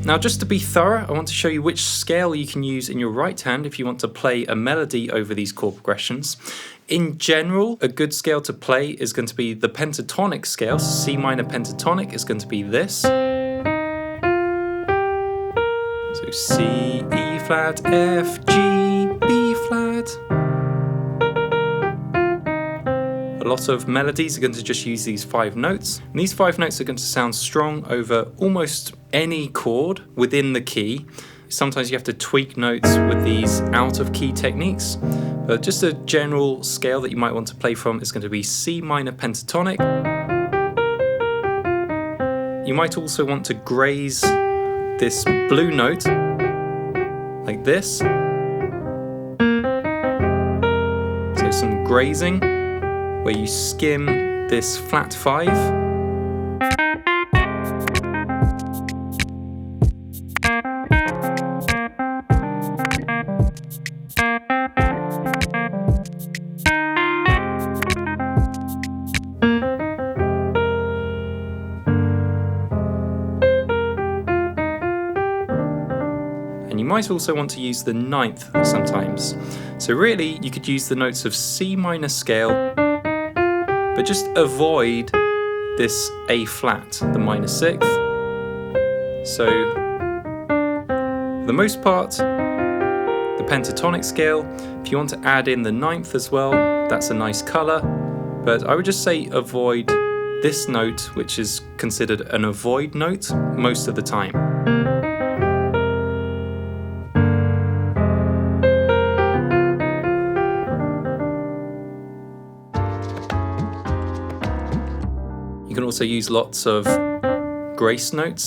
Now, just to be thorough, I want to show you which scale you can use in your right hand if you want to play a melody over these chord progressions. In general, a good scale to play is going to be the pentatonic scale. C minor pentatonic is going to be this. So C, E flat, F, G, B flat. A lot of melodies are going to just use these 5 notes. And these 5 notes are going to sound strong over almost any chord within the key. Sometimes you have to tweak notes with these out of key techniques. But just a general scale that you might want to play from is going to be C minor pentatonic. You might also want to graze this blue note like this. So some grazing, where you skim this flat 5. And you might also want to use the 9th sometimes. So really, you could use the notes of C minor scale, but just avoid this A flat, the minor 6th. So, for the most part, the pentatonic scale, if you want to add in the 9th as well, that's a nice colour. But I would just say avoid this note, which is considered an avoid note most of the time. You can also use lots of grace notes,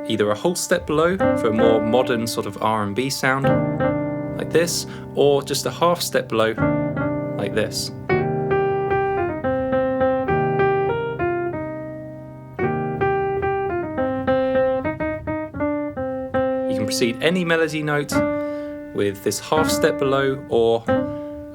either a whole step below for a more modern sort of R&B sound, like this, or just a half step below, like this. You can proceed any melody note with this half step below or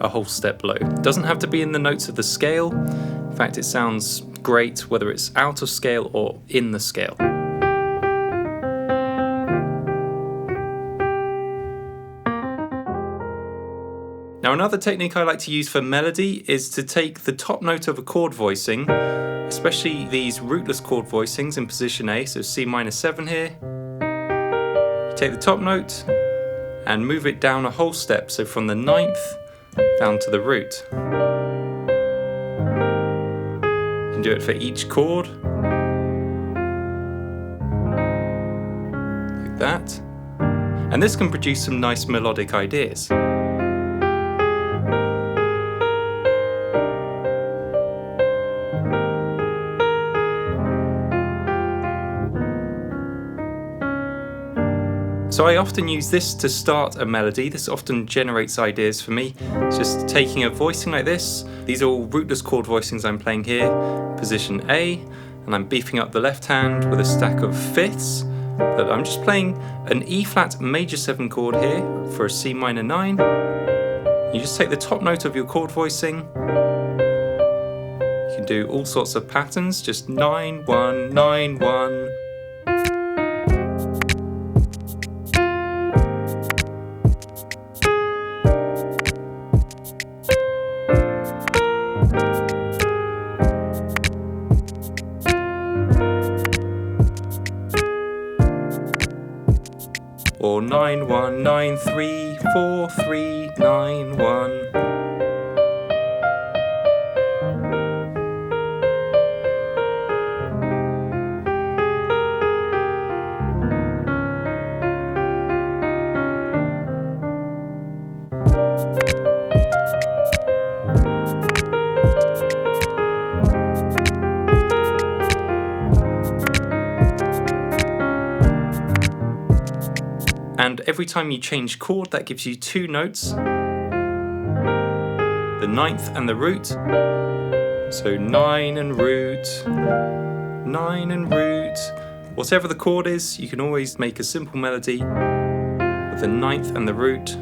a whole step below. It doesn't have to be in the notes of the scale. In fact, it sounds great whether it's out of scale or in the scale. Now, another technique I like to use for melody is to take the top note of a chord voicing, especially these rootless chord voicings in position A, so C minor 7 here. You take the top note and move it down a whole step, so from the 9th down to the root. You can do it for each chord, like that. And this can produce some nice melodic ideas. So I often use this to start a melody. This often generates ideas for me. It's just taking a voicing like this. These are all rootless chord voicings I'm playing here, position A, and I'm beefing up the left hand with a stack of fifths. But I'm just playing an E flat major 7 chord here for a C minor 9. You just take the top note of your chord voicing. You can do all sorts of patterns, just 9, 1, 9, 1. Or 9, 1, 9, 3, 4, 3, 9, 1. And every time you change chord, that gives you 2 notes, the 9th and the root. So 9 and root, 9 and root. Whatever the chord is, you can always make a simple melody with the 9th and the root.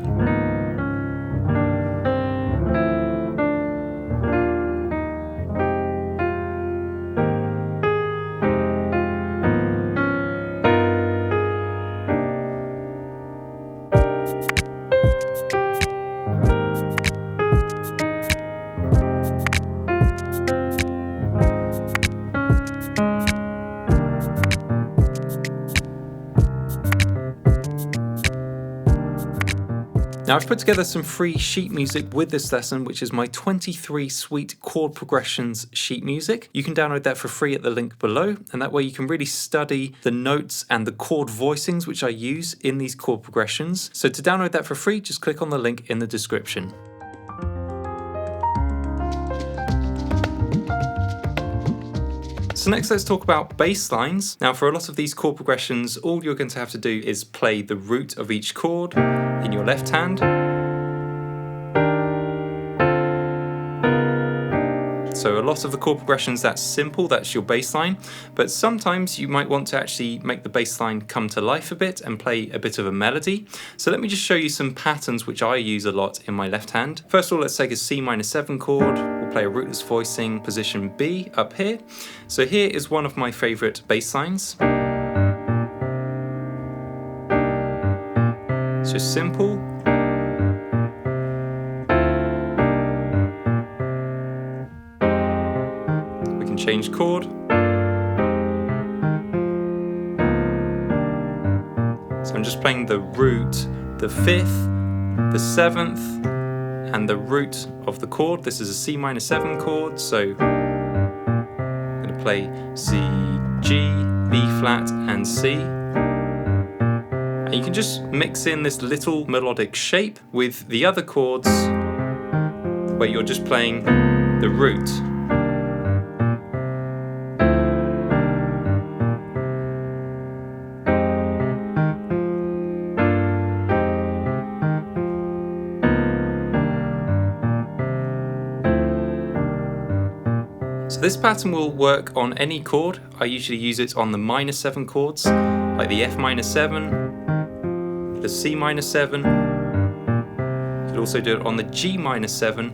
Now I've put together some free sheet music with this lesson, which is my 23 sweet chord progressions sheet music. You can download that for free at the link below, and that way you can really study the notes and the chord voicings which I use in these chord progressions. So to download that for free, just click on the link in the description. So next let's talk about bass lines. Now for a lot of these chord progressions, all you're going to have to do is play the root of each chord in your left hand. So a lot of the chord progressions, that's simple, that's your bass line, but sometimes you might want to actually make the bass line come to life a bit and play a bit of a melody. So let me just show you some patterns which I use a lot in my left hand. First of all, let's take a C minor 7 chord. We'll play a rootless voicing position B up here. So here is one of my favorite bass lines. It's just simple. Change chord. So I'm just playing the root, the 5th, the 7th, and the root of the chord. This is a C minor 7 chord, so I'm going to play C, G, B flat, and C. And you can just mix in this little melodic shape with the other chords where you're just playing the root. So this pattern will work on any chord. I usually use it on the minor 7 chords, like the F minor 7, the C minor 7. You could also do it on the G minor 7.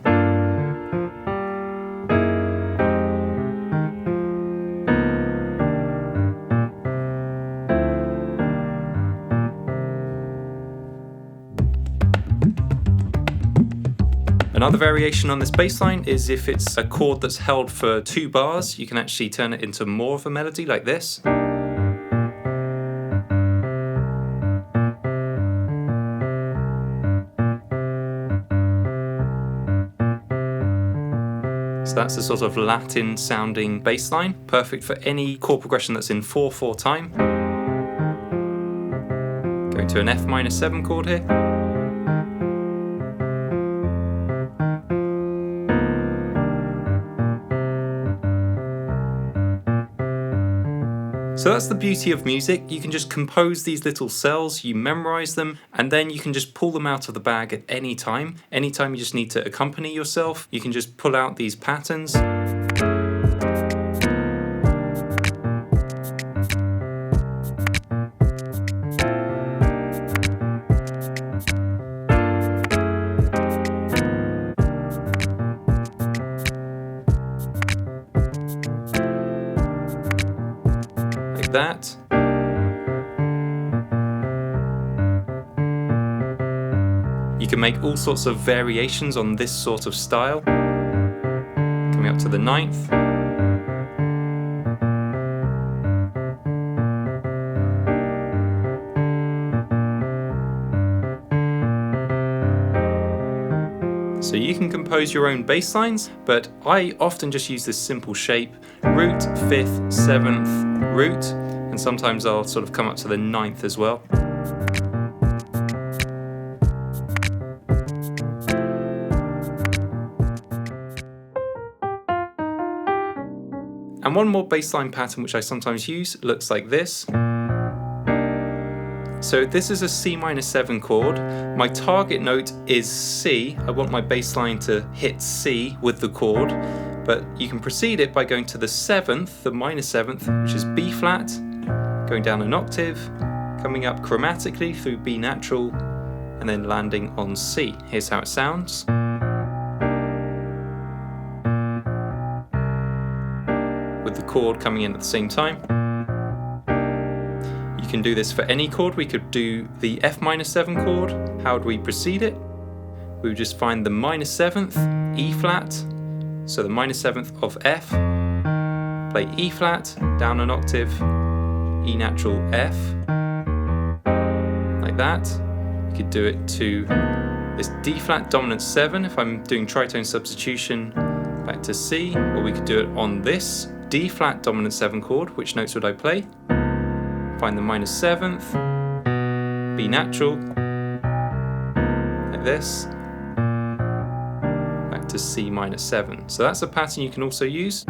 Another variation on this bass line is if it's a chord that's held for 2 bars, you can actually turn it into more of a melody like this. So that's a sort of Latin sounding bass line, perfect for any chord progression that's in 4/4 time. Going to an F minor 7 chord here. So that's the beauty of music. You can just compose these little cells, you memorize them, and then you can just pull them out of the bag at any time. Anytime you just need to accompany yourself, you can just pull out these patterns. That. You can make all sorts of variations on this sort of style. Coming up to the 9th. So you can compose your own bass lines, but I often just use this simple shape: root, 5th, 7th, root, and sometimes I'll sort of come up to the 9th as well. And one more bass line pattern which I sometimes use looks like this. So this is a C minor 7 chord. My target note is C. I want my bass line to hit C with the chord, but you can precede it by going to the 7th, the minor 7th, which is B flat, going down an octave, coming up chromatically through B natural, and then landing on C. Here's how it sounds. With the chord coming in at the same time. You can do this for any chord. We could do the F minor 7 chord. How would we precede it? We would just find the minor 7th, E flat, so the minor 7th of F, play E flat, down an octave, E natural F, like that. You could do it to This D flat dominant 7 if I'm doing tritone substitution back to C, or we could do it on this D flat dominant 7 chord. Which notes would I play? Find the minor 7th, B natural, like this, back to C minor 7. So that's a pattern you can also use.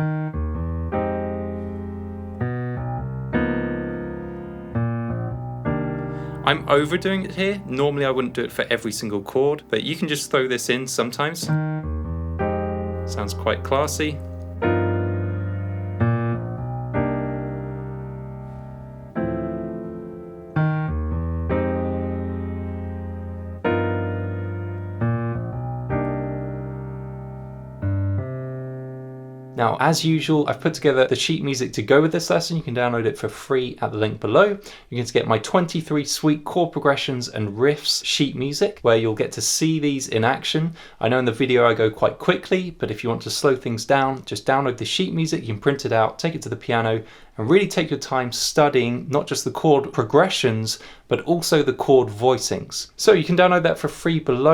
I'm overdoing it here. Normally I wouldn't do it for every single chord, but you can just throw this in sometimes. Sounds quite classy. Now, as usual, I've put together the sheet music to go with this lesson. You can download it for free at the link below. You can get my 23 sweet chord progressions and riffs sheet music, where you'll get to see these in action. I know in the video I go quite quickly, but if you want to slow things down, just download the sheet music, you can print it out, take it to the piano, and really take your time studying not just the chord progressions, but also the chord voicings. So you can download that for free below.